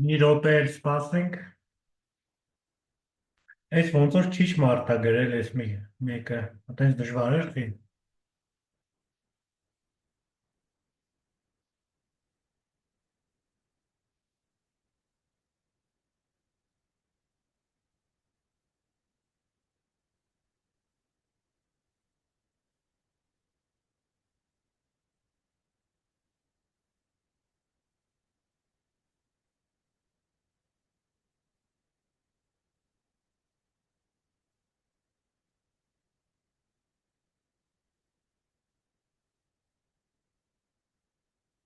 Մի րոպե էլ սպասենք։ Այս ոնց որ քիչ մարդ ա գրել էս մեկը, այտենց դժվար էր խի։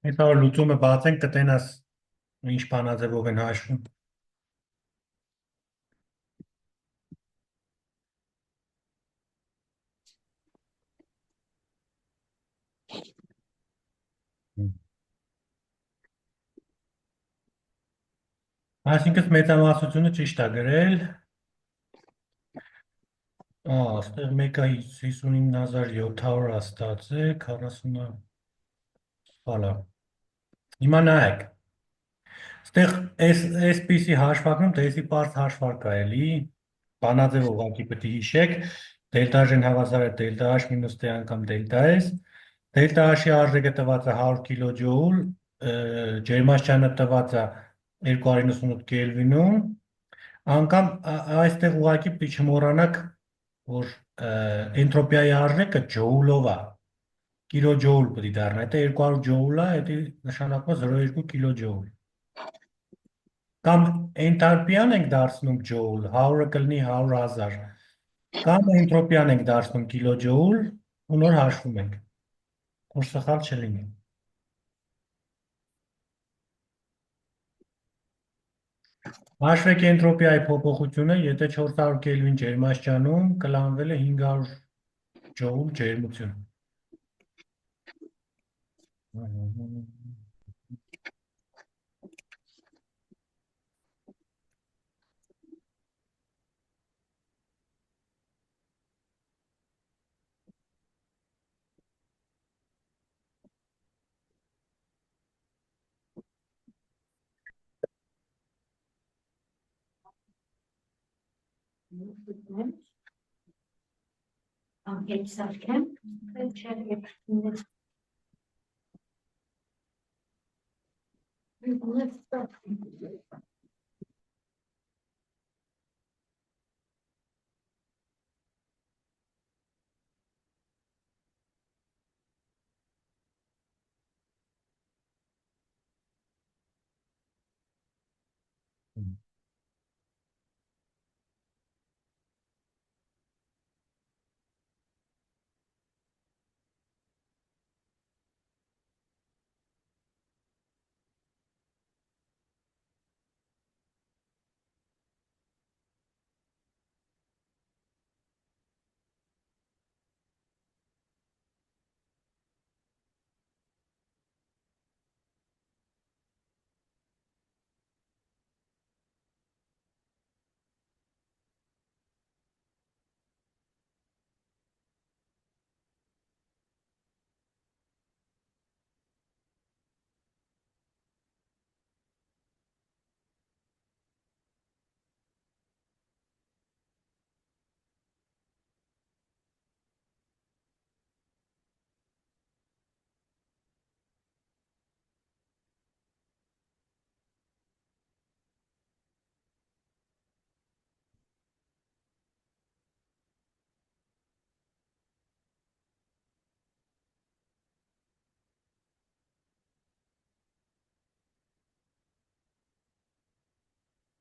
Այս որ լուծումը բացենք կտենաս ինչ բանաձևով են հաշվում։ Այսինքն մեծամասնությունը ճիշտ ա գրել։ Այստեղ մեկը 59700 ա ստացել, 40 հալա։ Հիմա նայեք։ Այստեղ այսպիսի հաշվարկում դեսի պարզ հաշվարկ կա էլի, բանաձև ուղղակի պետք է հիշեք, դելտա H-ն հավասար է դելտա H մինուս T անգամ դելտա S, դելտա H-ի արժեքը տված է 100 կիլոջոուլ, ջերմաստիճանը տված է 298 կելվինում, անգամ այստեղ ուղղակի պետք է չմոռանաք, որ էնտրոպիայի արժեքը ջոուլով է, կիլոջոուլ պետք է դառնա, դա 200 ջոուլ է, դա նշանակում է 0,2 կիլոջոուլ։ Կամ էնթալպիան ենք դարձնում ջոուլ, 100-ը կլինի 100,000, կամ էնտրոպիան ենք դարձնում կիլոջոուլ, ու նոր հաշվում ենք, որ սխալ չլինի։ Հաշվեք էնտրոպիայի փոփոխությունը, եթե 400 կելվին ջերմաստիճանում կլանվել է 500 ջոուլ ջերմություն։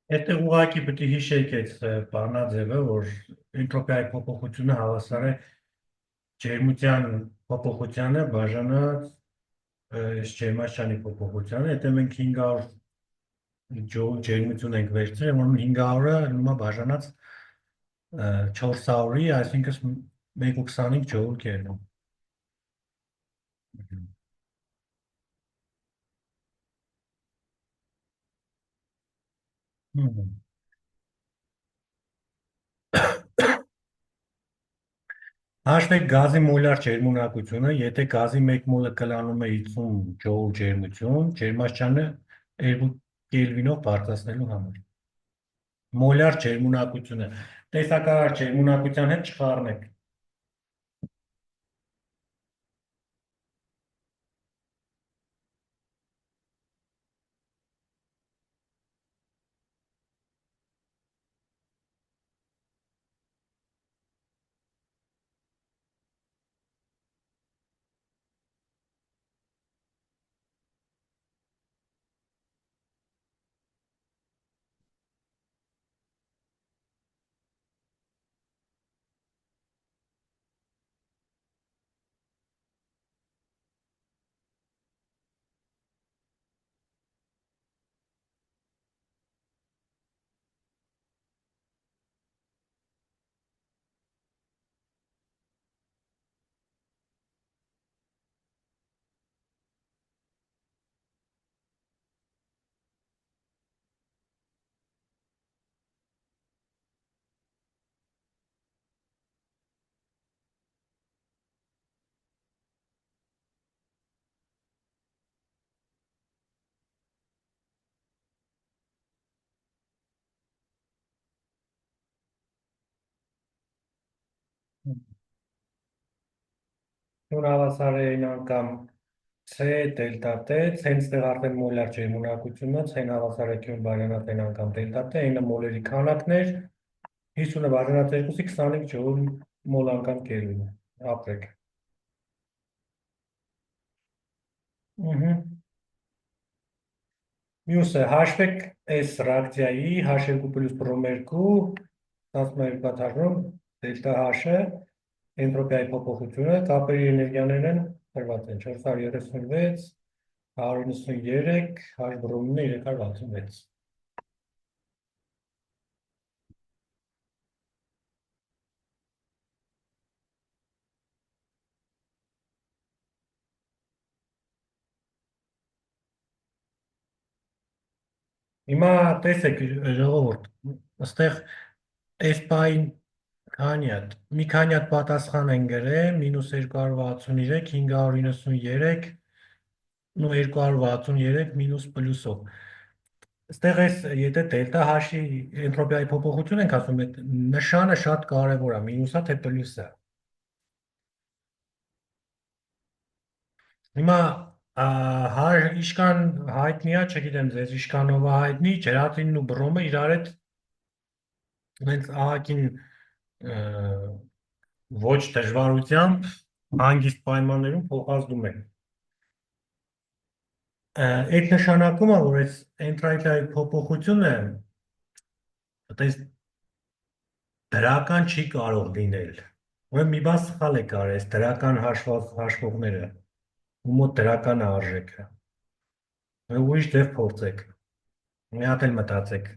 Այստեղ ուղղակի պետք է հիշեք այս բանաձևը, որ էնտրոպիայի փոփոխությունը հավասար է ջերմության փոփոխությանը բաժանած ջերմաստիճանի փոփոխությանը, եթե մենք 500 ջոուլ ջերմություն ենք վերցրել, ուրեմն 500-ը լինում է բաժանած 400-ի, այսինքն 1.25 ջոուլ կերնում։ Հաշվեք գազի մոլար ջերմունակությունը, եթե գազի 1 մոլը կլանում է 50 ջոուլ ջերմություն, ջերմաստիճանը կելվինով բարձրացնելու համար։ Մոլար ջերմունակությունը։ Տեսակարար ջերմունակության հետ չխառնեք։ Նոր հավասարային անգամ C դելտա T, C-ն ստեղ արդեն մոլար ջերմունակությունը, C-ն հավասարակյուն բարյանատեն անգամ դելտա T, N-ը մոլերի քանակներ, 50-ը բարյանատ 2-ի 25 ջոուլ մոլ անգամ կելվին։ Ապրեք։ Մյուսը հաշվեք S ռակցիայի H2 պլյուս բրոմ 2, 12 հաշվում դելտա H-ը, էնտրոպիայի փոփոխությունը, կապերի էներգիաներն են տրված են 436, 193, H բրոմինը 366։ Հիմա տեսեք ժողովուրդ, այստեղ այս պահին քանի հատ, մի քանի հատ պատասխան են գրել, մինուս 263, 593, ու 263 մինուս պլյուսով։ Այստեղ այս եթե դելտա հաշի էնտրոպիայի փոփոխություն ենք ասում, այդ նշանը շատ կարևոր է, մինուսա թե պլյուսա։ Հիմա իշկան հայտնի է, չգիտեմ ձեզ իշկանով է հայտնի, ջրածինն ու բրոմը իրար հետ հենց ահագին ոչ դժվարությամբ հանգիստ պայմաններում փոխազդում են։ Այդ նշանակում է, որ այս էնտրոպիայի փոփոխությունը այդպես դրական չի կարող լինել։ Ուրեմն մի բան սխալ է կարել, այս դրական հաշվողները, ու մոտ դրական է արժեքը։ Ուրիշ դեպ փորձեք։ Մի հատ էլ մտածեք։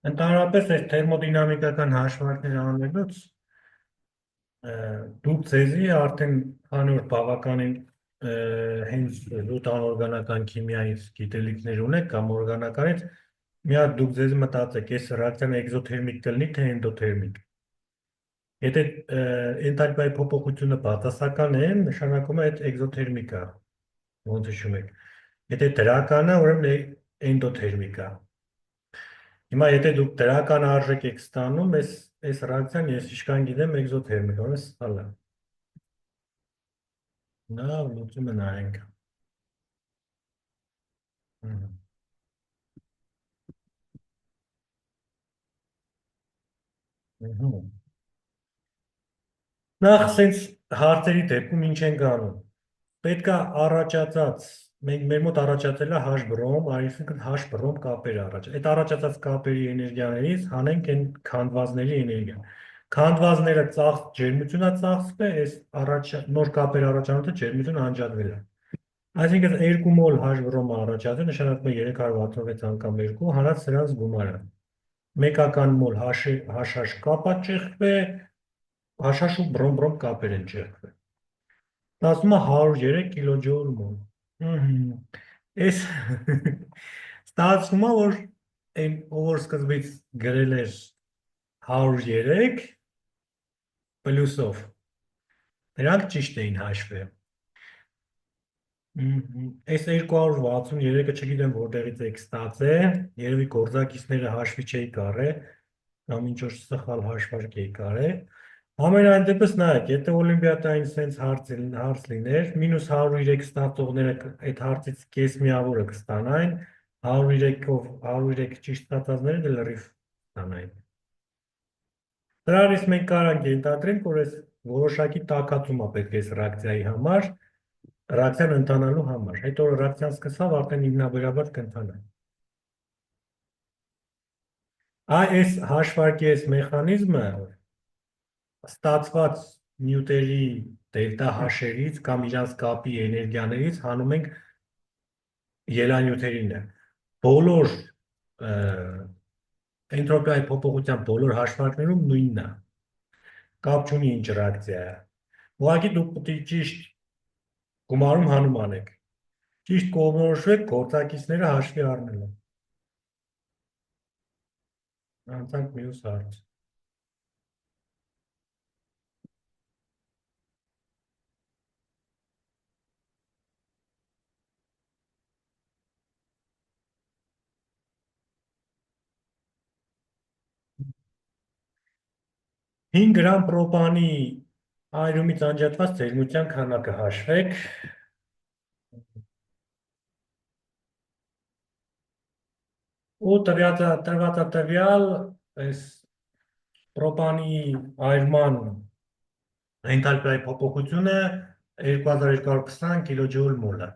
Ընդհանրապես այս թերմոդինամիկական հաշվարկներ անելուց դուք ձեզի արդեն քանի որ բավականին հենց զուտ անօրգանական քիմիայից գիտելիքներ ունեք կամ օրգանականից, մի հատ դուք ձեզ մտածեք, այս ռեակցիան էկզոթերմիկ կլինի թե էնդոթերմիկ։ Եթե էնթալպիայի փոփոխությունը բացասական է, նշանակում է այդ էկզոթերմիկ է, ոնց հիշում եք։ Եթե դրական է, ուրեմն էնդոթերմիկ է։ Հիմա եթե դուք դրական արժեք եք ստանում, այս ռեակցիան ես իշքան գիտեմ էկզոթերմիկ, ուրեմն սխալ է։ Լավ, լուծումը նայենք։ Նախ սենց հարցերի դեպքում ինչ ենք անում։ Պետք է առաջացած, մենք մեր մոտ առաջացել է H բրոմ, այսինքն H բրոմ կապեր առաջ։ Այդ առաջացած կապերի էներգիաներից հանենք այն քանդվածների էներգիան։ Քանդվածները ջերմությունա ծախսվում է, այս նոր կապեր առաջանալու ջերմությունը անջատվել է։ Այսինքն 2 մոլ H բրոմը առաջացել, նշանակում է 366 անգամ 2, հանած սրանց գումարը։ Մեկական մոլ HH կապա ճեղքվե, HH ու բրոմ կապեր են ճեղքվե։ Ասում է 103 կիլոջոուլ մոլ։ Այս ստացվում է, որ այն ով որ սկզբից գրել էր 103 պլյուսով, դրանք ճիշտ էին հաշվել։ Այս 263-ը չգիտեմ որտեղից եք ստացել, երևի գործակիցները հաշվի չէի կարել, կամ ինչ որ սխալ հաշվարկ էի կարել։ Ամենայն դեպս նայեք, եթե օլիմպիադային սենց հարց լիներ, մինուս 103 ստացողները այդ հարցից կես միավորը կստանային, 103-ով 103 ճիշտ ստացածները դե լրիվ ստանային։ Դրանից մենք կարանք ենթադրենք, որ այս որոշակի տաքացում է պետք է այս ռեակցիայի համար, ռեակցիան ընթանալու համար։ Հետո որ ռեակցիան սկսավ, արդեն ինքնաբերաբար կընթանա։ Այս հաշվարկի այս մեխանիզմը ստացված նյութերի դելտա հաշերից կամ իրանց կապի էներգիաներից հանում ենք ելանյութերին է։ Բոլոր էնտրոպիայի փոփոխության բոլոր հաշվարկներում նույնն է։ Կապ չունի ինչ ռեակցիա է։ Ուղղակի դուք պետք է ճիշտ գումարում հանում անեք։ Ճիշտ կողմնորոշվեք գործակիցները հաշվի առնելով։ Անցանք մյուս հարց։ 5 գրամ պրոպանի այրումից անջատված ջերմության քանակը հաշվեք։ Ու տրված այս պրոպանի այրման էնթալպիայի փոփոխությունը 2220 կիլոջոուլ մոլ է։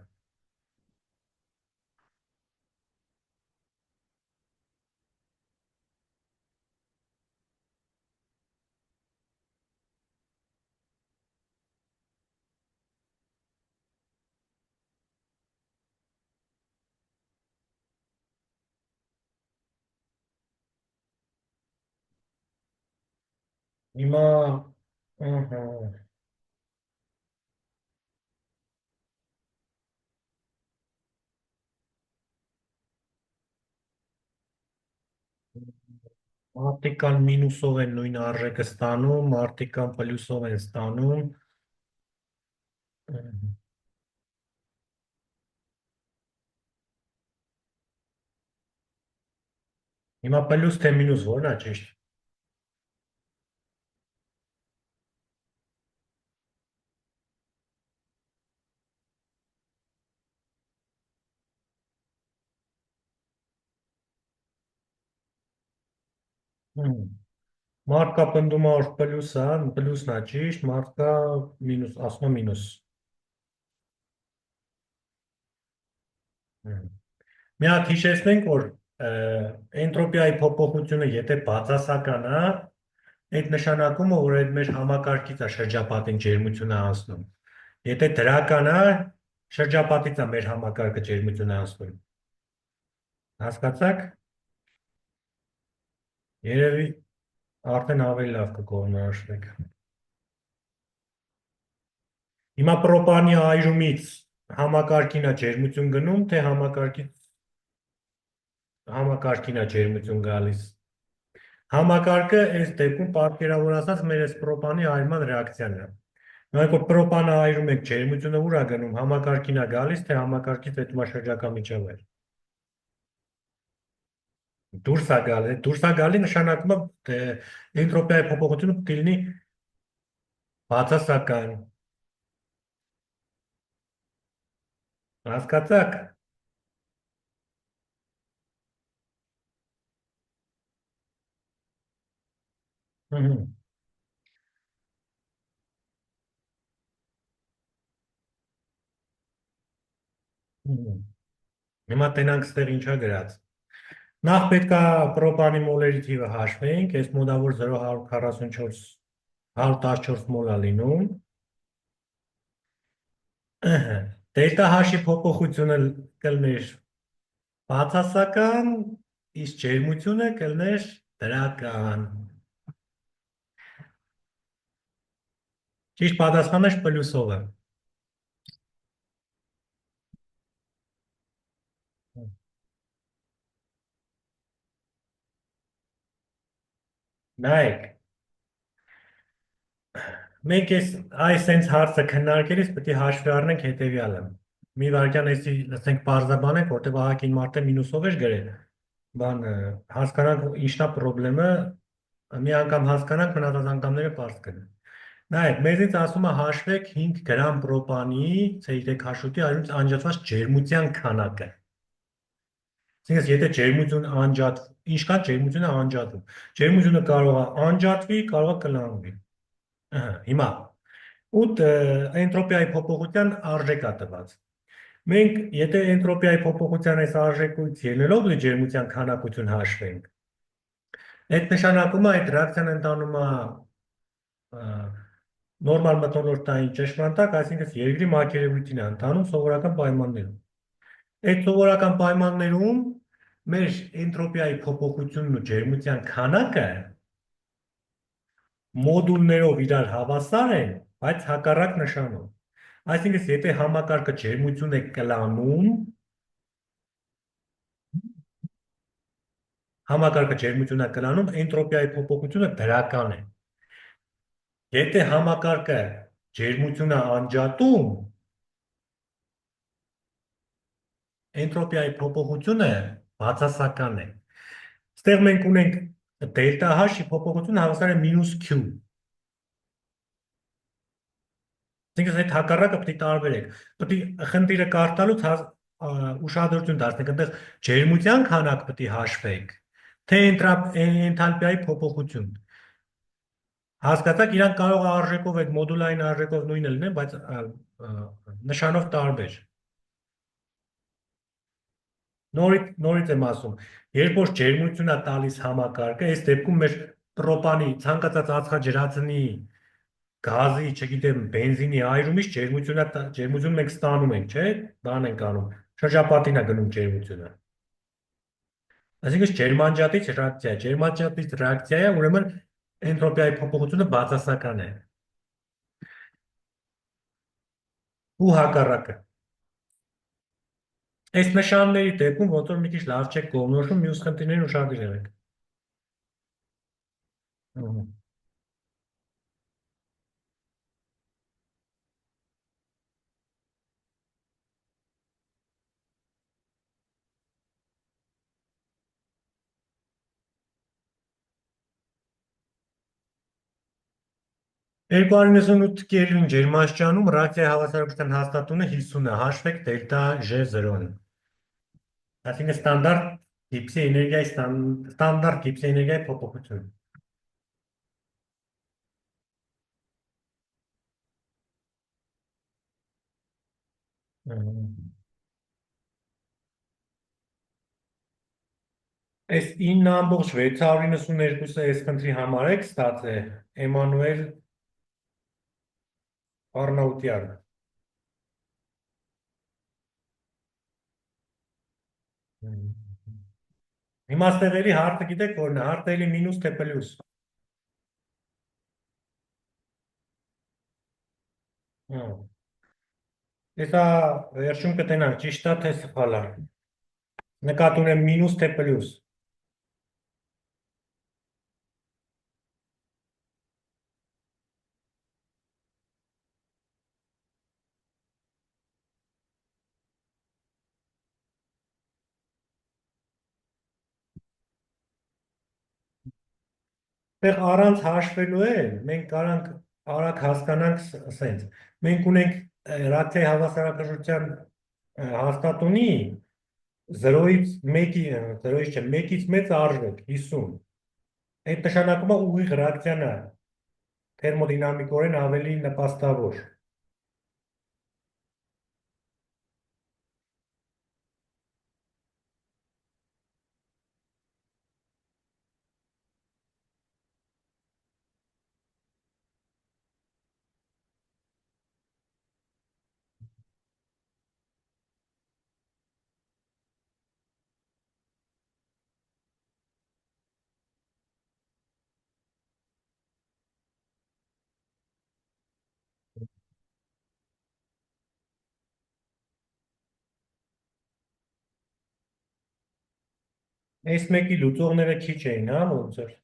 Հիմա ըհը մարդիկ կան մինուսով են նույն արժեքը ստանում, մարդիկ կան պլյուսով են ստանում։ Հիմա պլյուս թե մինուս որն է ճիշտ։ Մարդ կա պնդում է որ պլյուս է, պլյուսն է ճիշտ, մարդ կա մինուս, ասում է մինուս։ Մի հատ հիշեցնենք, որ էնտրոպիայի փոփոխությունը եթե բացասական է, այդ նշանակում է, որ այդ մեր համակարգից է շրջապատին ջերմությունը անցնում։ Եթե դրական է, շրջապատից է մեր համակարգը ջերմությունը անցնում։ Հասկացաք։ Երևի արդեն ավելի լավ կկողմնորոշվեք։ Հիմա պրոպանի այրումից համակարգին է ջերմություն գնում, թե համակարգին է ջերմություն գալիս։ Համակարգը այս դեպքում պատկերավորած մեր այս պրոպանի այրման ռեակցիան է։ Նայեք որ պրոպանը այրում եք, ջերմությունը ուր է գնում, համակարգին է գալիս, թե համակարգից հետո շրջակա միջավայր։ Դուրս է գալի նշանակում է էնտրոպիայի փոփոխությունը պետք է լինի բացասական։ Հասկացաք։ Հիմա տենանք ստեղ ինչա գրած։ Նախ պետք է պրոպանի մոլերի թիվը հաշվենք, այս մոդավոր 0,144 114 մոլ է լինում։ Դելտա հաշի փոփոխությունը կլներ բացասական, իսկ ջերմությունը կլներ դրական։ Ճիշտ պատասխանը պլյուսով է։ Նայեք, մենք այս հենց հարցը քննարկելիս պետք է հաշվի առնենք հետևյալը։ Մի վարքյան էսի ասենք բարձրաբանենք, որտեղ ահագին մարդը մինուսով էր գրել։ Բան հասկանանք ինչն է խնդրեմը, մի անգամ հասկանանք մնացած անգամները պարզ կլինի։ Նայեք, մեզից ասում է հաշվեք 5 գրամ պրոպանի C3 հաշուտի արյունից անջատված ջերմության քանակը։ Այսինքն, եթե ջերմություն անջատ, ինչքան ջերմությունը անջատվում։ Ջերմությունը կարող է անջատվի, կարող է կլանվի։ Հիմա 8 էնտրոպիայի փոփոխության արժեք է տված։ Մենք եթե էնտրոպիայի փոփոխության այս արժեքից ելնելով ջերմության քանակություն հաշվենք, այդ նշանակում է այդ ռեակցիան ընթանում է նորմալ մթնոլորտային ճշմարտակ, այսինքն երկրի մակերևույթին է ընթանում սովորական պայմաններում։ Այդ սովորական պայմաններում մեր էնտրոպիայի փոփոխությունն ու ջերմության քանակը մոդուլներով իրար հավասար են, բայց հակառակ նշանով։ Այսինքն, եթե համակարգը ջերմություն է կլանում, էնտրոպիայի փոփոխությունը դրական է։ Եթե համակարգը ջերմություն է անջատում, էնտրոպիայի փոփոխությունը բացասական է։ Ստեղ մենք ունենք դելտա H-ի փոփոխությունը հավասար է -Q։ Այսինքն այդ հակառակը պետք է տարբերեք։ Պետք է խնդիրը կարդալուց ուշադրություն դարձնեք, այնտեղ ջերմության քանակ պետք է հաշվեք, թե էնթալպիայի փոփոխություն։ Հասկացաք, իրանք կարող է արժեքով այդ մոդուլային արժեքով նույնը լինեն, բայց նշանով տարբեր։ Նորից եմ ասում, երբ որ ջերմություն է տալիս համակարգը, այս դեպքում մեր պրոպանի ցանկացած ածխաջրածնի գազի, չգիտեմ, բենզինի այրումից ջերմություն մենք ստանում ենք, չէ՞, բան ենք անում, շրջապատին է գնում ջերմությունը։ Այսինքն ջերմանջատիչ ռեակցիա է, ուրեմն էնտրոպիայի փոփոխությունը բացասական է։ Ու հակառակը։ Այս նշանների դեպքում ոնց որ մի քիչ լավ չեք կողմնորոշում, մյուս խնդիրներին ուշադիր եղեք։ Երկու 98 կելվին ջերմաստիճանում ռեակցիայի հավասարակության հաստատությունը 50 է, հաշվեք դելտա G0-ն։ Այսինքն ստանդարտ գիպսի էներգիայի փոփոխություն։ Այս 9.692-ը այս խնդրի համար եք ստացել Էմանուել Արնաուտյանը։ Հիմա ստեղերի հարթը գիտեք որն է, հարթը էլի մինուս թե պլյուս։ Եսա վերջում կտենանք, ճիշտ է թե սխալ է։ Նկատի ունեմ մինուս թե պլյուս։ Տեղ առանց հաշվելու էլ, մենք կարանք արագ հասկանանք սենց։ Մենք ունենք ռեակցիայի հավասարակշռության հաստատունի 0-ից 1-ից մեծ արժեք 50։ Այդ նշանակում է ուղիղ ռեակցիան է թերմոդինամիկորեն ավելի նպաստավոր։ Այս մեկի լուծողները քիչ էին, հա, ոնց էր։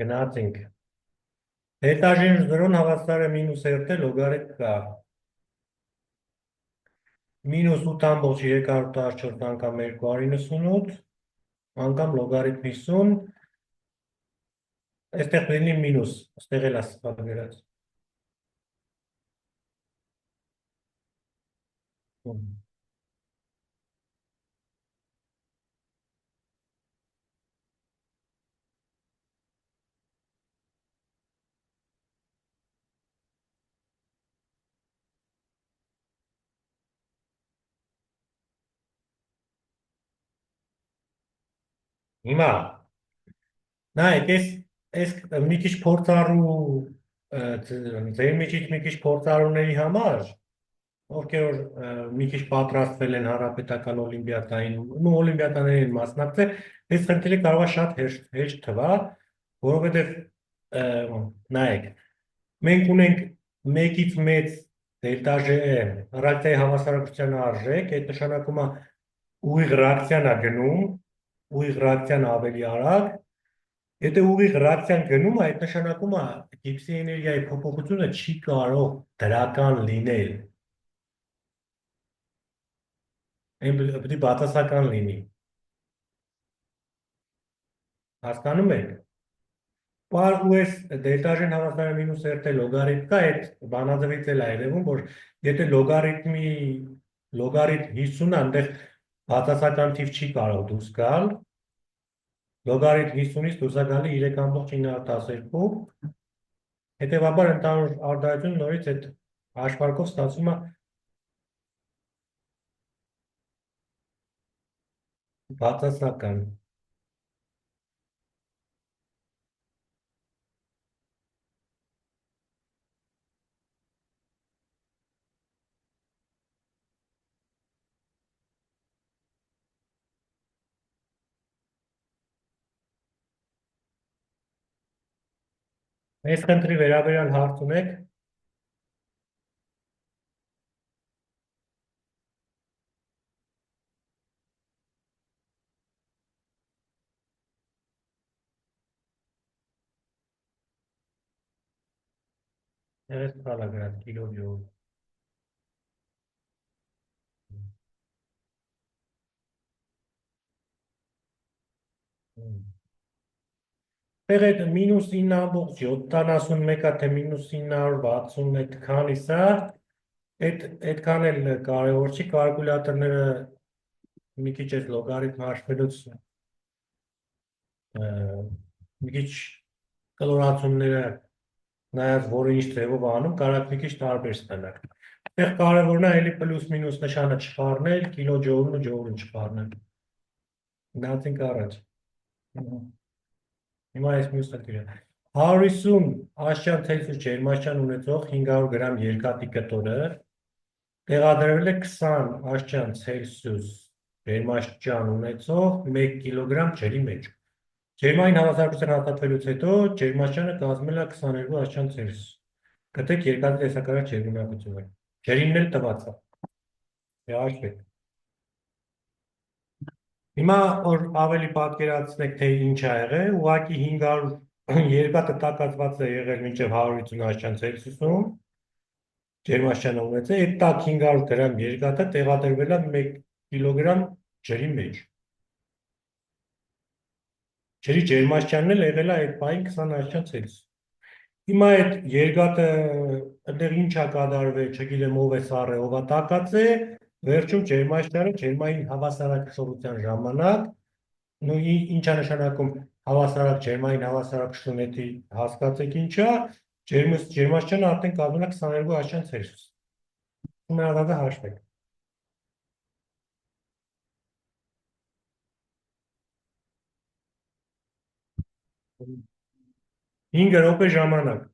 Գնացինք։ Հետաժին 0-ն հավասար է մինուս 2 լոգարիթմ կա։ Մինուս 8,314 անգամ 298 անգամ լոգարիթմ 50, այստեղ լինի մինուս, այստեղ էլ ասպատ գրած։ Հիմա, նայեք, այս մի քիչ փորձառու, ձեր միջից մի քիչ փորձառուների համար, ովքեր որ մի քիչ պատրաստվել են հանրապետական օլիմպիադային, ու օլիմպիադաներին մասնակցել, այս խնդիրը կարող է շատ հեշտ թվա, որովհետև նայեք, մենք ունենք 1-ից մեծ դելտա ժ ռեակցիայի հավասարակության արժեք, այդ նշանակում է ուղիղ ռեակցիան է գնում, ուղիղ ռեակցիան ավելի արագ, եթե ուղիղ ռեակցիան գնում է, այդ նշանակում է գիբսի էներգիայի փոփոխությունը չի կարող դրական լինել, այն պետք է բացասական լինի, հասկանում եք։ Պար ու այս դելտաժին հավասար է մինուս 2 լոգարիթմ կա, այդ բանաձևից էլ է երևում, որ եթե լոգարիթմ 50-ը այնտեղ բացասական թիվ չի կարող դուրս գալ, լոգարիթմ 50-ից դուրս է գալի 3,912, հետևաբար ընդհանուր առդայություն նորից այդ հաշվարկով ստացվում է բացասական։ Այս խնդրի վերաբերյալ հարց ունեք, եղես տալա գրած կիլոջոուլ։ Տեղ այդ մինուս 9,71-ը, թե մինուս 961 քանիս է, այդքան էլ կարևոր չի, կալկուլյատորները մի քիչ այս լոգարիթմ հաշվելուց մի քիչ կլորացումները նայած որը ինչ ձևով անում, կարող մի քիչ տարբեր ստանալ։ Այդտեղ կարևորն է էլի պլյուս մինուս նշանը չխառնել, կիլոջոուլն ու ջոուլն չխառնել։ Գնացինք առաջ։ Հիմա այս մյուս խնդիրը։ 150 աշճան Ցելսիուս ջերմաստիճան ունեցող 500 գրամ երկաթի կտորը տեղադրվել է 20 աշճան Ցելսիուս ջերմաստիճան ունեցող 1 կիլոգրամ ջրի մեջ։ Ջերմային հավասարակության հաստատվելուց հետո ջերմաստիճանը կազմել է 22 աշճան Ցելսիուս։ Գտեք երկաթի տեսակարար ջերմունակությունը։ Ջրինն էլ տված է։ Հաշվեք։ Հիմա որ ավելի պատկերացնեք, թե ինչ ա եղել, ուղղակի 500 երկաթը տաքացված է եղել մինչև 150 աշճան Ցելսիուսում, ջերմաստիճանը ունեցել, այդ տաք 500 գրամ երկաթը տեղադրվել է 1 կիլոգրամ ջրի մեջ։ Ջրի ջերմաստիճանն էլ եղել է այդ պահին 20 աշճան Ցելսիուս։ Հիմա այդ երկաթը այնտեղ ինչ ա կատարվել, չգիտեմ ով է սառը, ով է տաքացե, վերջում ջերմաստիճանը ջերմային հավասարակշռության ժամանակ, նու ինչ է նշանակում հավասարակ ջերմային հավասարակշռություն, եթե հասկացեք ինչա, ջերմաստիճանը արդեն կազմել է 22 աշճան Ցելսիուս։ Ումրադադը հաշվեք։ 5 րոպե ժամանակ։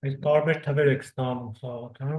Այս տարբեր թվեր եք ստանում սաղաթ, հա։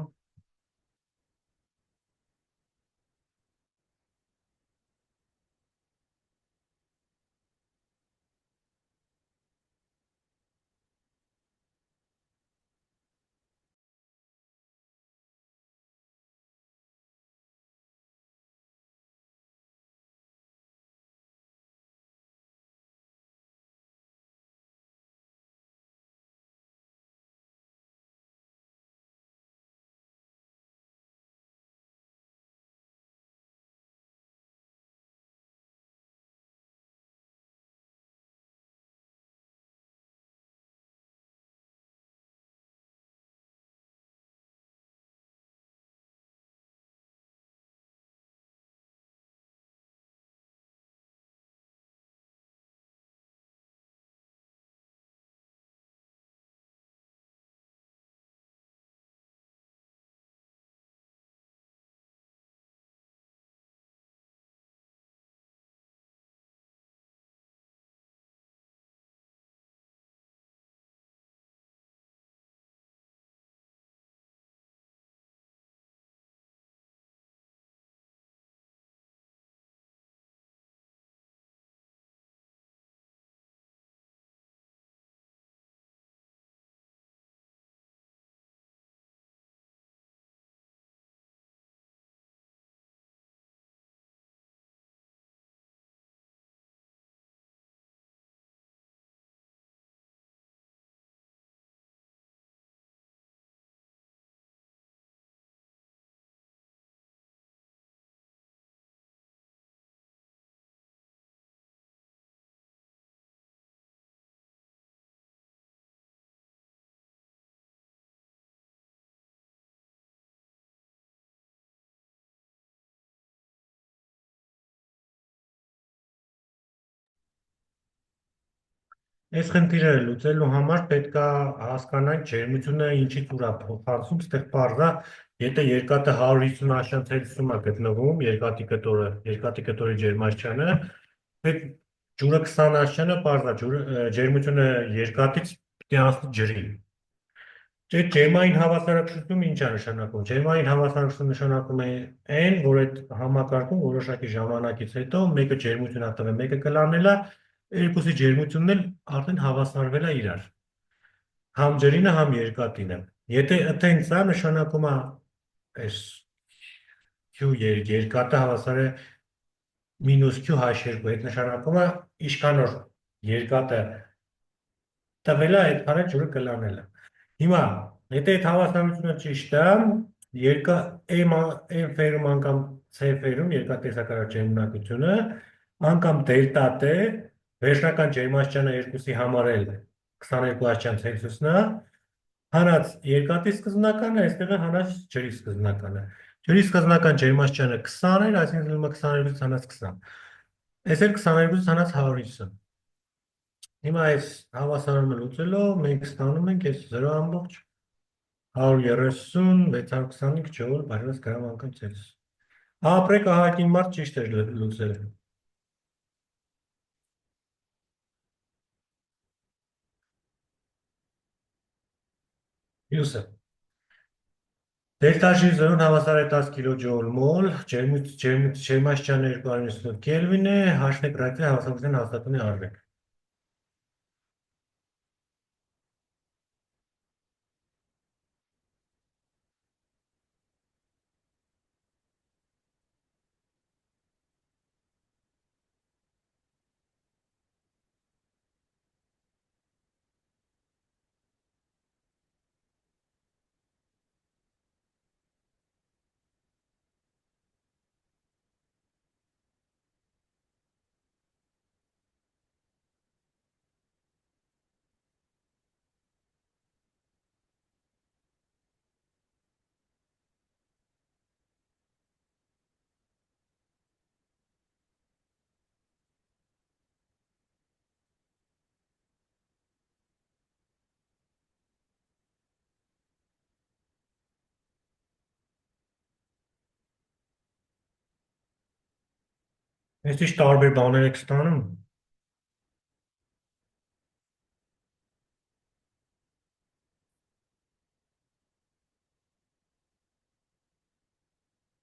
Այս խնդիրը լուծելու համար պետք է հասկանանք ջերմությունը ինչից ուր է փոխանցում, ստեղ բարձա, եթե երկաթը 150 աշյան Ցելսիուսում է գտնվում, երկաթի կտորի ջերմաստիճանը, այդ ջուրը 20 աշյանը բարձա, ջերմությունը երկաթից պիտի անցնի ջրի։ Այդ ջերմային հավասարակշռությունը ինչ է նշանակում։ Ջերմային հավասարակշռությունը նշանակում է այն, որ այդ համակարգում որոշակի ժամանակից հետո մեկը ջերմություն է տվել, մեկը կլանել է, երկուսի ջերմությունն էլ արդեն հավասարվել է իրար։ Համ ջրինը, համ երկաթինը։ Եթե այտենց է, նշանակում է այս Q երկաթը հավասար է մինուս Q H2, այդ նշանակում է ինչքան որ երկաթը տվել է, այդքան էլ ջուրը կլանել է։ Հիմա, եթե այդ հավասարությունը ճիշտ է, M ֆերում անգամ C ֆերում երկաթտեսակարար ջերմունակությունը, անգամ դելտա T, վերջնական ջերմաստիճանը երկուսի համար էլ 22 աստիճան Ցելսիուսն է, հանած երկաթի սկզբնականը, այստեղ է հանած ջրի սկզբնականը։ Ջրի սկզբնական ջերմաստիճանը 20 էր, այսինքն լինում է 22-ից հանած 20։ Այս էլ 22-ից հանած 150։ Հիմա այս հավասարումը լուծելով մենք ստանում ենք այս 0.130 625 ջոուլ բաժանած գրամ անգամ Ցելսիուս։ Ապրեք ահագին մարդ ճիշտ էր լուծել։ Մյուսը։ Դելտա G զրոն հավասար է 10 կիլոջոուլ մոլ, ջերմաստիճանը 298 Կելվին է, H-ն գրաֆիկի հավասարության հաստատունի արվեք։ Այս ինչ տարբեր բաներ եք ստանում։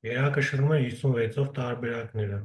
Երակշռում է 56-ով տարբերակները։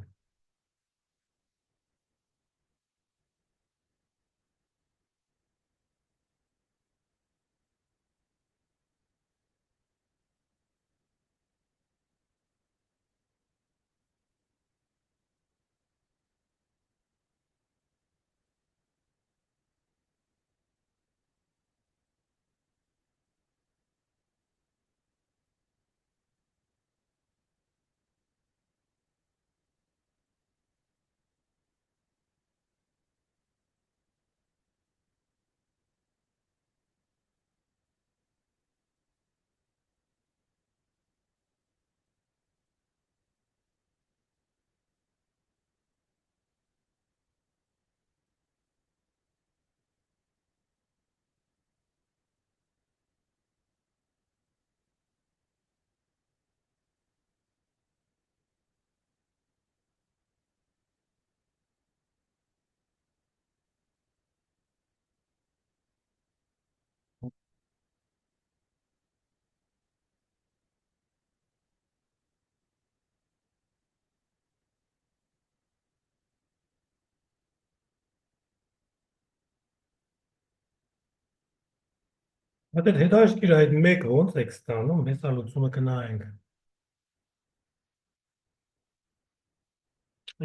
Այդ հետաքրքիր այդ մեկը ոնց եք ստանում, հեսա լուծումը կնայենք։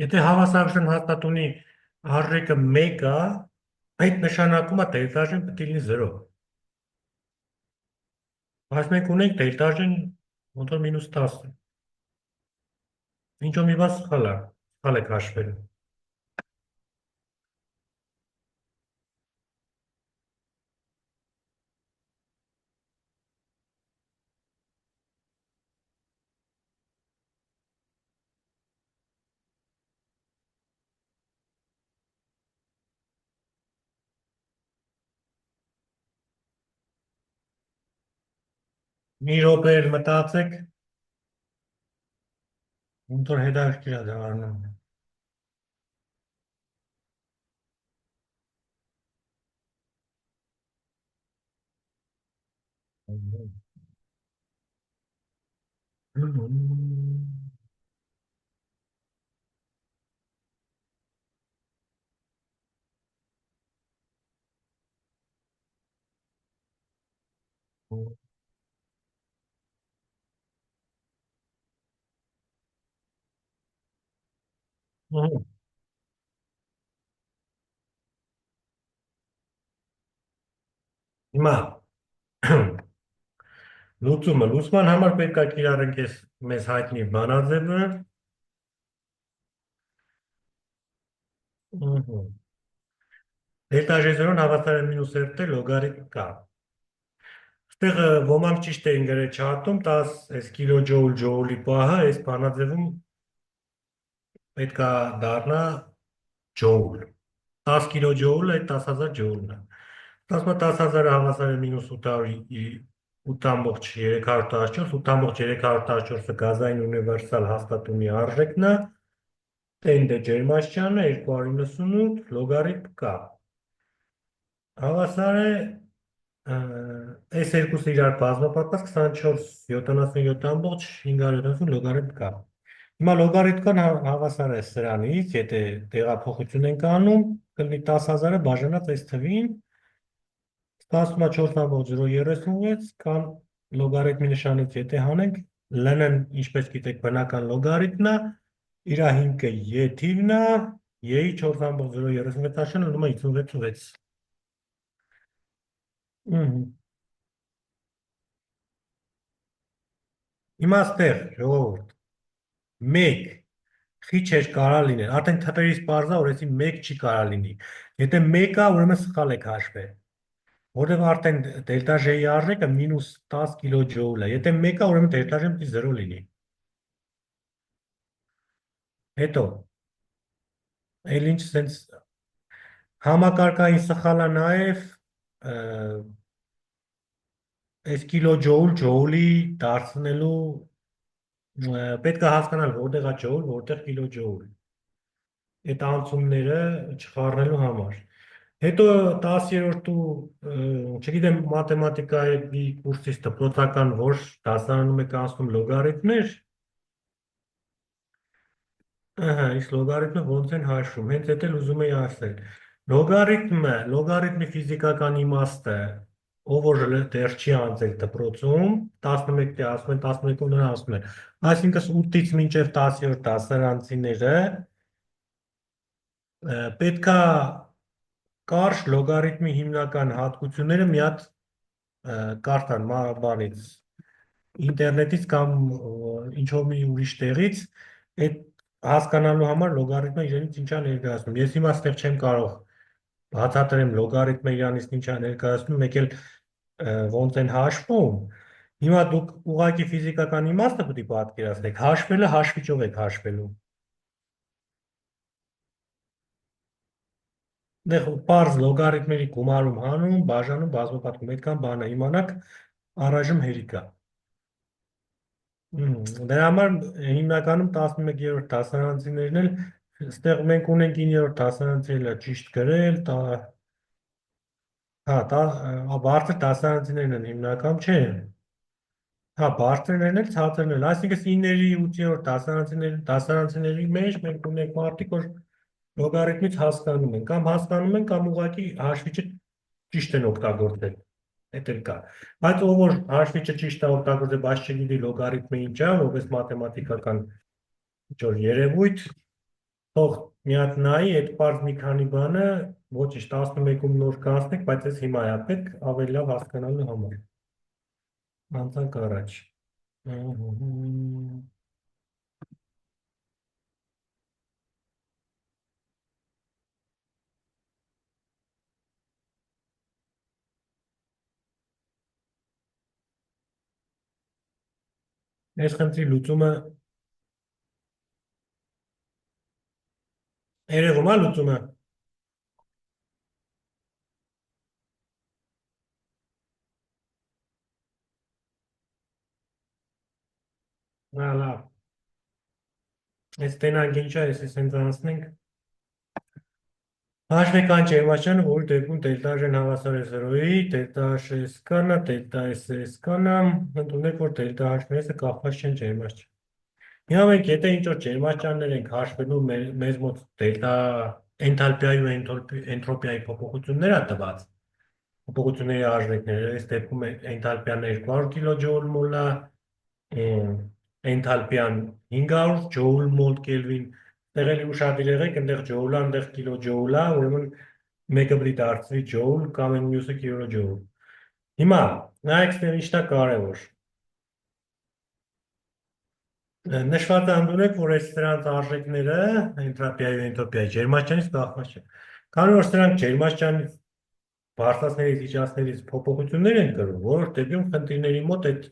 Եթե հավասարության հաստատունի արժեքը 1 է, այդ նշանակում է դելտաժեն պետք է լինի 0։ Բայց մենք ունենք դելտաժեն ոնց որ -10։ Ինչ-որ մի բան սխալ է քաշվել։ Մի րոպե էլ մտածեք, ոնց որ հետաքրքիր է դառնում։ Հիմա լուծման համար պետք է կիրառենք այս մեզ հայտնի բանաձևը։ Դելտա ժեզերոն հավասար է -RT լոգարիթմ K։ Այստեղ ոմանք ճիշտ էին գրել չարտում 10 այս կիլոջոուլ ջոուլի պահը այս բանաձևում պետք է դառնա ջոուլ։ 10 կիլոջոուլը այդ 10,000 ջոուլն է։ Ասում է 10,000-ը հավասար է -800,314, 8,314-ը գազային ունիվերսալ հաստատունի արժեքն է, տենդը ջերմաստիճանը 298 լոգարիթմ K։ Հավասար է այս երկուսը իրար բազմապատված 24 77,570 լոգարիթմ K։ Հիմա լոգարիթմն հավասար է սրանից, եթե տեղափոխություն ենք անում, կլինի 10,000-ը բաժանած այս թվին, ստացվում է 4,036 կամ լոգարիթմի նշանից եթե հանենք, LN-ն, ինչպես գիտեք, բնական լոգարիթմն է, իր հիմքը y թիվն է, y-ի 4,036-ը լինում է 56,6։ Հիմա ստեղ, ժողովուրդ, 1 խիչ էր կարա լինել, արդեն թվերից պարզ է, որ էսի 1 չի կարա լինի։ Եթե 1 է, ուրեմն սխալ է քաշվել, որտեղ արդեն դելտա J-ի արժեքը -10 կիլոջոուլ է։ Եթե 1 է, ուրեմն դելտա J-ը պետք է 0 լինի։ Հետո, էլ ինչ սենց համակարգային սխալ է նաև այս կիլոջոուլ ջոուլի դարձնելու պետք է հասկանալ որտեղ է ջոուլ, որտեղ կիլոջոուլ։ Այդ անցումները չխառնելու համար։ Հետո 10-րդ ու չգիտեմ մաթեմատիկայի կուրսից դպրոցական որ դասարանում եք անցնում լոգարիթմներ, Ահա, իսկ լոգարիթմը ոնց են հաշվում։ Հենց դա էլ ուզում էի ասել։ Լոգարիթմի ֆիզիկական իմաստը, ով որ դեռ չի անցել դպրոցում, 11-ը ասում են, 11-ում նրան ասում են։ Այսինքն 8-ից մինչև 10-րդ դասարանցիները պետքա կարճ լոգարիթմի հիմնական հատկությունները մի հատ կարդան բանից, ինտերնետից կամ ինչ-որ մի ուրիշ տեղից, այդ հասկանալու համար լոգարիթմը իրենից ինչա ներկայացնում։ Ես հիմա այստեղ չեմ կարող բացատրեմ լոգարիթմը իրանից ինչա ներկայացնում, մեկ էլ ոնց են հաշվում։ Հիմա դուք ուղղակի ֆիզիկական իմաստը պետք է պատկերացնեք, հաշվելը հաշվիչով եք հաշվելու։ Դե պարզ լոգարիթմերի գումարում հանում, բաժանում, բազմապատկում, այդքան բան է, իմանաք առայժմ հերիք է։ Դրա համար հիմնականում 11-րդ դասարանցիներն էլ, այստեղ մենք ունենք 9-րդ դասարանցիները ճիշտ գրել, հա, բարձր դասարանցիներն են հիմնական, չէ։ Հա, բարձրներն էլ, ցածրներն էլ, այսինքն 9-երի, 8-րդ դասարանցիների մեջ մենք ունենք մարդիկ, որ լոգարիթմից հասկանում են, կամ հասկանում են, կամ ուղղակի հաշվիչը ճիշտ են օգտագործել։ Էդ էլ կա։ Բայց ով որ հաշվիչը ճիշտ է օգտագործել, բայց չգիտի լոգարիթմը ինչ է, որպես մաթեմատիկական ինչ-որ երևույթ, թող մի հատ նայի, այդ պարզ մի քանի բանը, ոչինչ 11-ում նոր կանցնենք, բայց այս հիմա է պետք ավելի լավ հասկանալու համար։ Անցանք առաջ։ Այս խնդրի լուծումը երևում է լուծումը։ Հա, լավ։ Այս տենանք ինչա, ես հենց անցնենք։ Հաշվեկան ջերմաստիճանը, որի դեպքում դելտա-H-ն հավասար է 0-ի, դելտա-H S-կանը, դելտա-S S-կանը, ընդունեք, որ դելտա-H-ը կախված չեն ջերմաստիճան։ Հիմա մենք եթե ինչ-որ ջերմաստիճաններ ենք հաշվելու, մեզ մոտ դելտա էնթալպիայի ու էնտրոպիայի փոփոխություններ է տված, փոփոխությունների արժեքները, այս դեպքում էնթալպիան 200 կիլոջոուլ մոլ է, էնթալպիան 500 ջոուլ մոլ կելվին, տեղելի ուշադիր եղեք, այնտեղ ջոուլ է, այնտեղ կիլոջոուլ է, ուրեմն մեկը պետք է դարձվի ջոուլ կամ այն մյուսը կիլոջոուլ։ Հիմա նայեք, այստեղ ինչն է կարևոր։ Նշված է ընդունեք, որ այս սրանց արժեքները էնտրոպիայի ու էնտրոպիայի ջերմաստիճանից կախված չեն։ Քանի որ սրանք ջերմաստիճանից բարձրացներից, իջացներից փոփոխություններ են կրում, որոշ դեպքում խնդիրների մոտ այդ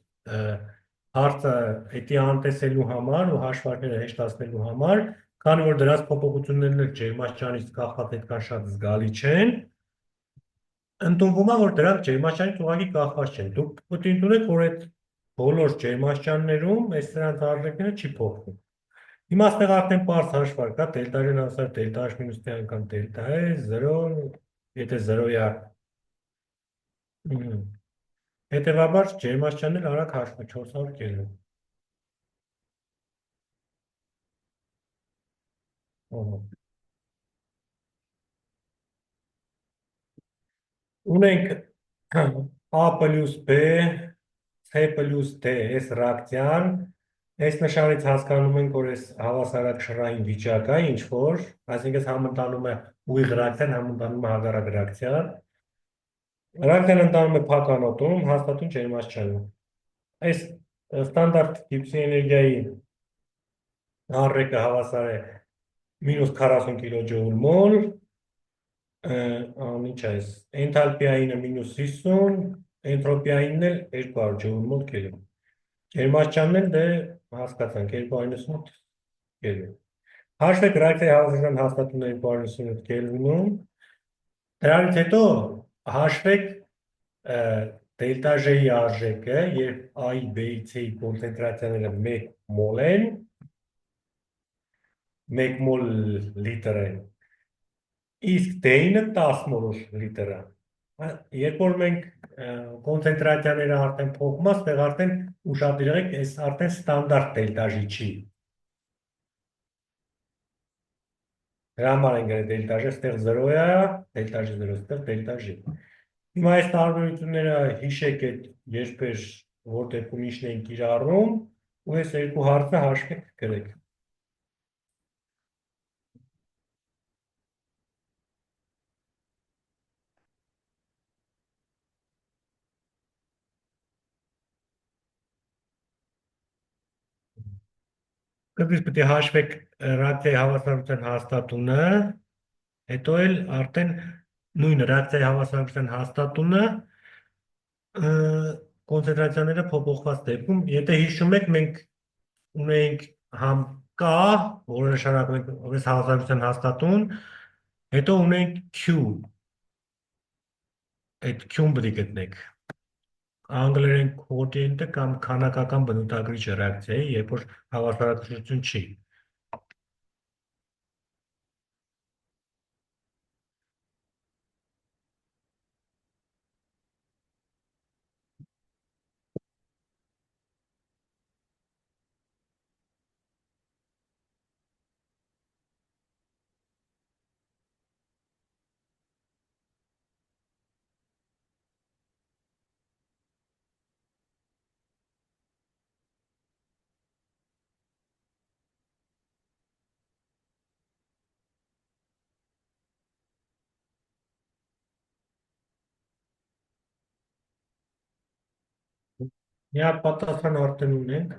հարցը էդի անտեսելու համար ու հաշվարկները հեշտացնելու համար, քանի որ դրանց փոփոխություններն էլ ջերմաստիճանից կախված այդքան շատ զգալի չեն, ընդունվում է, որ դրանք ջերմաստիճանից ուղղակի կախված չեն։ Դուք պետք է ընդունեք, որ այդ բոլոր ջերմաստիճաններում այս սրանց արժեքները չի փոխվում։ Հիմա այստեղ արդեն պարզ հաշվարկ կա, դելտա-H-ն ասար դելտա-H մինուս T անգամ դելտա-S, 0, եթե 0-ի է, հետևաբար ջերմաստիճանն էլ արագ հաշվում 400 կելվին։ Ունենք A պլյուս B, C պլյուս D, այս ռեակցիան, այս նշանից հասկանում ենք, որ այս հավասարակշռային վիճակ է ինչ-որ, այսինքն համընտանում է ուղիղ ռեակցիան, համընտանում է հակառակ ռեակցիան։ Ռեակցիան ընթանում է փականոտում, հաստատուն ջերմաստիճանում։ Այս ստանդարտ Գիբսի էներգիայի առեկը հավասար է մինուս 40 կիլոջոուլ մոլ, ինչ է այս, էնթալպիայինը մինուս 50, էնտրոպիայինն էլ 200 ջոուլ մոլ կելվին։ Ջերմաստիճանն էլ դե հասկացանք 298 կելվին։ Հաշվեք ռեակցիայի հավասարական հաստատունը 298 կելվինում, դրանից հետո հաշվեք դելտա J-ի արժեքը, երբ A-ի, B-ի, C-ի կոնցենտրացիաները 1 մոլ են, 1 մոլ լիտր են, իսկ D-ինը 10 մոլ լիտր է։ Երբ որ մենք կոնցենտրացիաները արդեն փոխում է, այստեղ արդեն ուշադիր եղեք, այս արդեն ստանդարտ դելտա J չի։ Դրա համար են գրել դելտա G, ստեղ 0 է, դելտա G 0, ստեղ դելտա G։ Հիմա այս տարբերությունները հիշեք այդ երբեր որ դեպքում ինչն են կիրառում, ու այս երկու հարցը հաշվեք գրեք։ Կդից պետք է հաշվեք ռեակցիայի հավասարության հաստատունը, հետո էլ արդեն նույն ռեակցիայի հավասարության հաստատունը կոնցենտրացիաները փոփոխված դեպքում, եթե հիշում եք, մենք ունենք համ K, որը նշանակում է որպես հավասարության հաստատուն, հետո ունենք Q, այդ Q-ն պետք է գտնեք։ Անգլերեն quotient-ը կամ քանակական բնութագրիչը ռեակցիայի, երբ որ հավասարակշռություն չի։ Մի հատ պատասխան արդեն ունենք։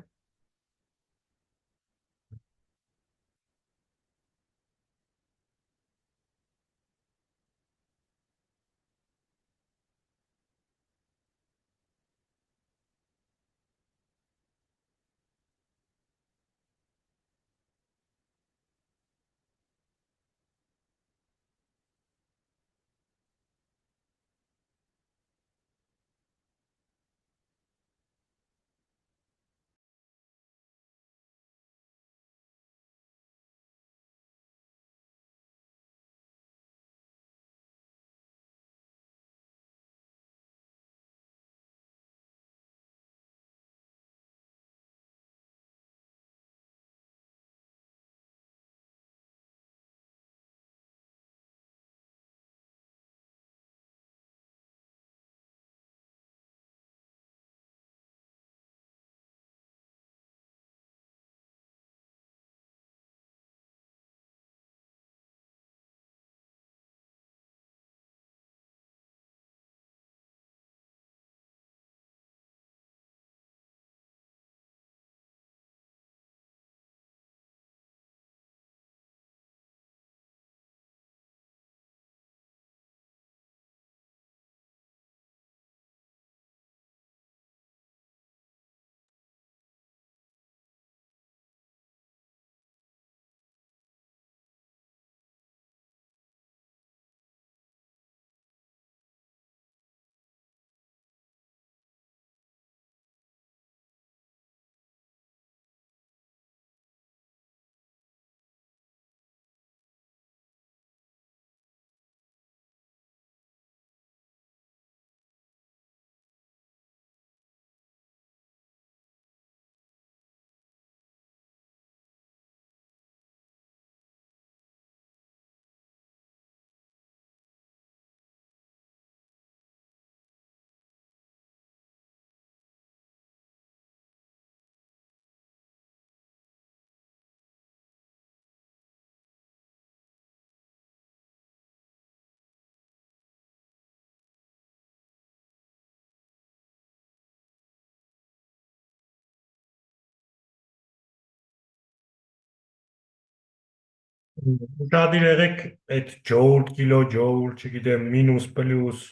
Ուշադիր եղեք այդ ջոուլ, կիլո ջոուլ, չգիտեմ, մինուս, պլյուս,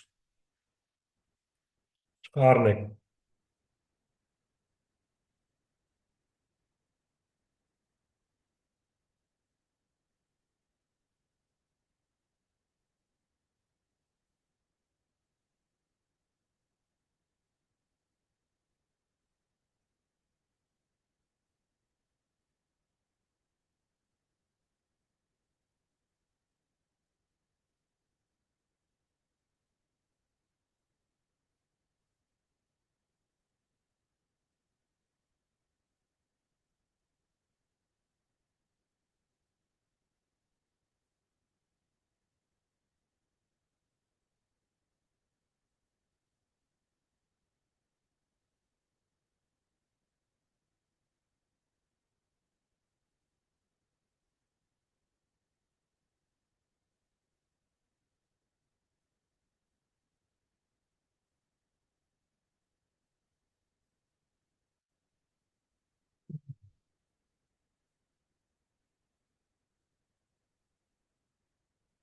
չխառնեք։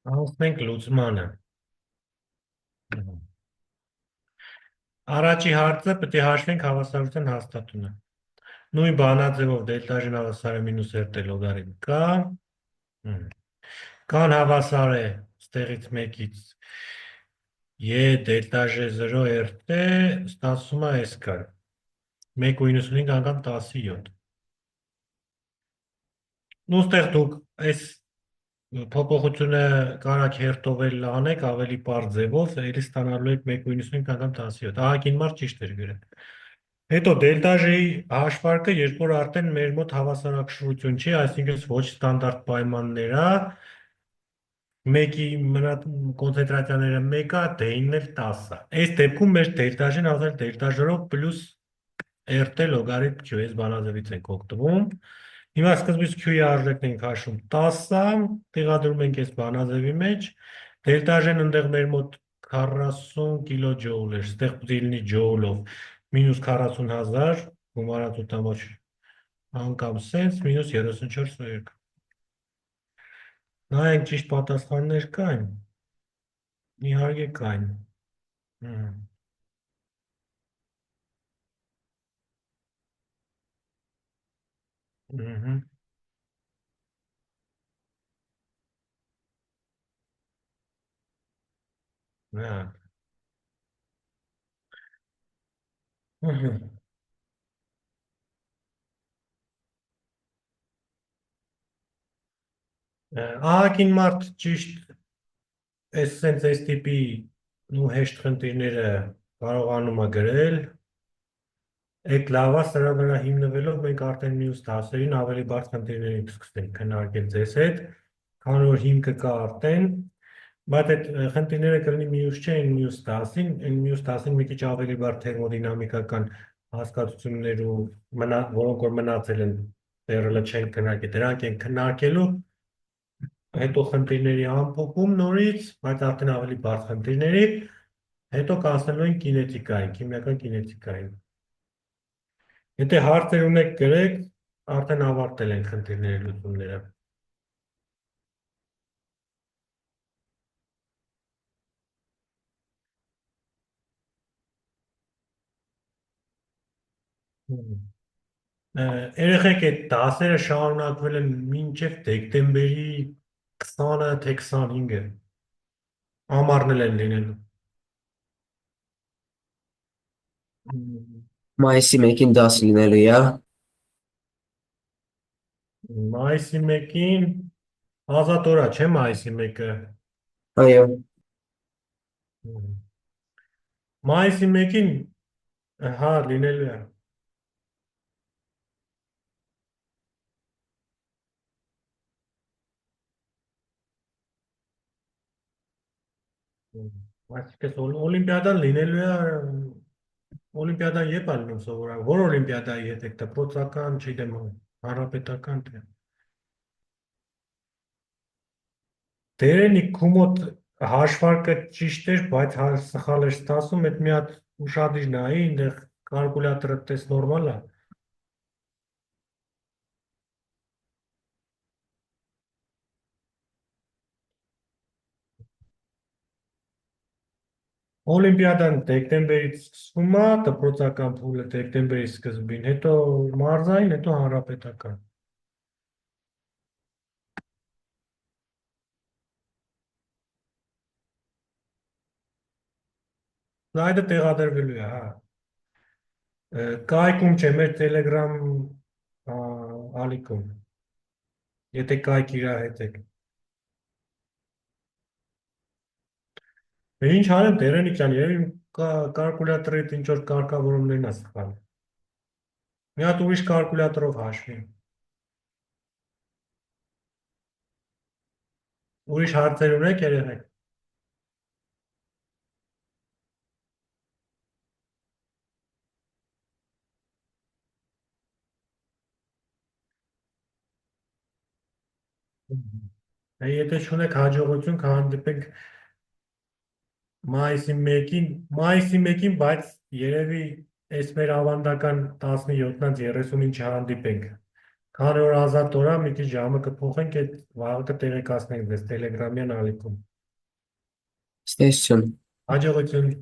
Անցնենք լուծմանը։ Առաջի հարցը պետք է հաշվենք հավասարության հաստատունը։ Նույն բանաձևով դելտա ժ հավասար է մինուս RT լոգարիթմ K։ Կան հավասար է ստեղից մեկից E դելտա ժ 0 RT ստացվում է S կար։ 1.95 անգամ 17։ Ու ստեղ դուք այս փոփոխությունը կարաք հերթով անեք ավելի պարզ ձևով, էլի ստանալու եք 1.95 անգամ 17։ Ահագին մարդ ճիշտ էր գրել։ Հետո դելտա ժ-ի հաշվարկը, երբ որ արդեն մեր մոտ հավասարակշռություն չի, այսինքն ոչ ստանդարտ պայմաններ է, մեկի կոնցենտրացիաները 1 է, D-ն էլ 10 է։ Այս դեպքում մեր դելտա ժ-ն ասել դելտա ժ-ով պլյուս RT լոգարիթմ Q, այս բանաձևից ենք օգտվում։ Հիմա սկզբից Q-ի արժեքն ենք հաշվում 10 է, տեղադրում ենք այս բանաձևի մեջ, դելտա ժ-ն ընդեղ մեր մոտ 40 կիլոջոուլ էր, ստեղ պետք է լինի ջոուլով, մինուս 40,000, գումարած 8 անգամ սենց, մինուս 34,2։ Նայենք ճիշտ պատասխաններ կային, իհարկե կային։ Ահագին մարդ ճիշտ այս տիպի ու հեշտ խնդիրները կարողանում է գրել, այդ լավ է, սրա վրա հիմնվելով մենք արդեն մյուս դասերին ավելի բարդ խնդիրների կսկսենք քննարկել ձեզ հետ, քանի որ հիմքը կա արդեն, բայց այդ խնդիրները կլինի մյուս չէ, մյուս դասին, մյուս դասին մի քիչ ավելի բարդ թերմոդինամիկական հասկացություններ ու որոնք որ մնացել են դեռ չեն քննարկել, դրանք են քննարկելու, հետո խնդիրների ամփոփում նորից, բայց արդեն ավելի բարդ խնդիրների, հետո կանցնելու ենք կինետիկային, քիմիական կինետիկային։ Եթե հարցեր ունեք գրեք, արդեն ավարտել են խնդիրների լուծումները։ Երեխեք այդ դասերը շարունակվել են մինչև դեկտեմբերի 20-ը թե 25-ը, ամառն են լինելու։ Մայիսի 1-ին դաս լինելու է։ Մայիսի 1-ին ազատ օր է, չէ՞ մայիսի 1-ը։ Այո։ Մայիսի 1-ին հա լինելու է։ Այսինքն օլիմպիադան լինելու է, օլիմպիադան երբ է լինում սովորաբար, որ օլիմպիադայի հետ եք դպրոցական, չգիտեմ, հանրապետական թե։ Դերենիկ քու մոտ հաշվարկը ճիշտ էր, բայց սխալ էր ստացվում, այդ մի հատ ուշադիր նայի, այնտեղ կալկուլյատորը տես նորմալ է։ Օլիմպիադան դեկտեմբերից սկսվում է, դպրոցական փուլը դեկտեմբերի սկզբին, հետո մարզային, հետո հանրապետական։ Սլայդը տեղադրվելու է, հա։ Կայքում չէ, մեր Telegram ալիքում։ Եթե կայք իրա հետ եք։ Ինչ անեմ, Տերենիկ ջան, երևի կալկուլյատորի հետ ինչ որ կարգավորումներն է սխալ։ Մի հատ ուրիշ կալկուլյատորով հաշվի։ Ուրիշ հարցեր ունեք երեխեք։ Եթե չունեք հաջողություն, կհանդիպենք մայիսի 1-ին, բայց երևի այս մեր ավանդական 17-ից 30-ին չհանդիպենք, Քանի որ ազատ օր է, մի քիչ ժամը կփոխենք, այդ վաղը կտեղեկացնենք դες Telegram-յան ալիքում։ Ստեսություն։ Հաջողություն։